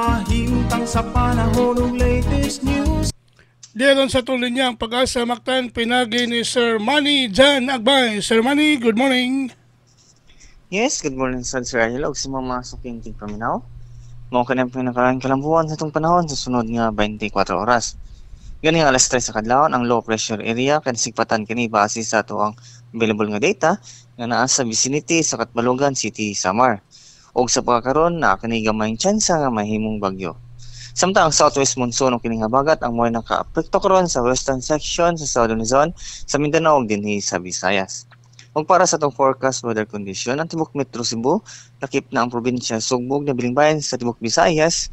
kahimtang sa panahon ug latest news. Diyan sa tuloy niya ang Pag-asa Mactan, pinagi ni Sir Manny Jan Agbay. Sir Manny, good morning. Yes, good morning Sir Angelo. Huwag sumamasok yung tigpaminaw. Mao ka na pinakalaan kalambuan sa itong panahon sa sunod nga 24 oras. Ganing alas 3 sa kadlawon ang low pressure area kansigpatan kini base sa ato ang available nga data nga naa sa vicinity sa Katbalogan City, Samar. Og sa pagkakaroon na kini gamayng tsansa nga mahimong bagyo. Samtang ang southwest monsoon o kining habagat ang mo'y naka-apekto karon sa western section sa Southern Luzon, sa Mindanao ug dinhi sa Visayas. Ug para sa itong forecast weather condition, ang tibok Metro Cebu, lakip na ang probinsya Sugbog na Bilingbayan sa tibok Visayas,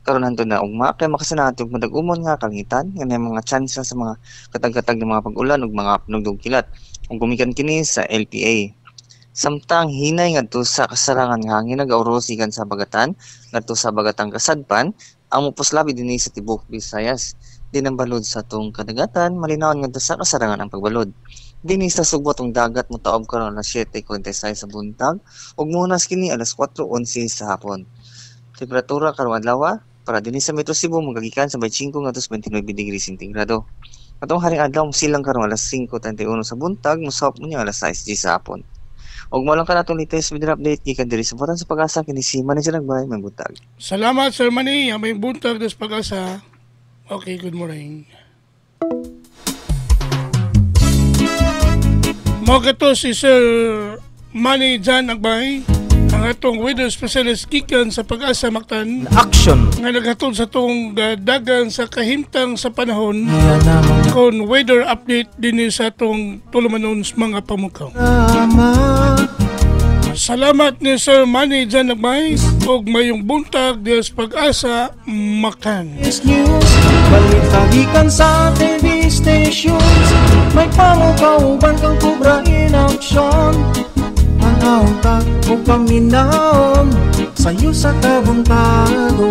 karon hanto na ugma kay makasanato og madag-umon nga kalangitan nga may mga tsansa sa mga katag-katag ng mga pag-ulan ug mga panugdog kilat ug gumikan kini sa LPA. Samtang hinay ngadto sa kasarangan nga hangin nag-aurusikan sa bagatan ngadto sa bagatang Kasadpan, ang mupuslabi dinhi sa tibok Visayas. Dinambalod sa tong kadagatan, malinawon ngadto sa kasarangan ang pagbalod. Dinhi sa Subo tong dagat motaob karon alas 7:46 sa buntag ug munas kini alas 4:11 sa hapon. Temperatura karong adlaw para dinhi sa Metro Cebu magagikan sa 25 ngadto sa 29 degrees sentigrado. Atong haring adlaw silang karon alas 5:31 sa buntag, mosahop niya alas 6 sa hapon. Og mo lang ka natong latest weather update gikan diri sa Butan sa Pag-asa kini si Manager Nagbay may buntag. Salamat Sir Manny, may buntag des Pag-asa. Okay, good morning. Mo kato si Sir Manny Jan Agbay, ang atong weather specialist gikan sa Pag-asa Mactan. Action. Nga naghatod sa tong dagan sa kahimtang sa panahon kon weather update dinhi sa atong tulumanon mga pamukaw. Salamat ni Sir Manny Jan Agbay ug mayong buntag diya sa Pag-asa Mactan. News, balita gikan sa TV stations, may pamukauban kang kubra in action. Panauta o paminaw, sayo sa kabuntado.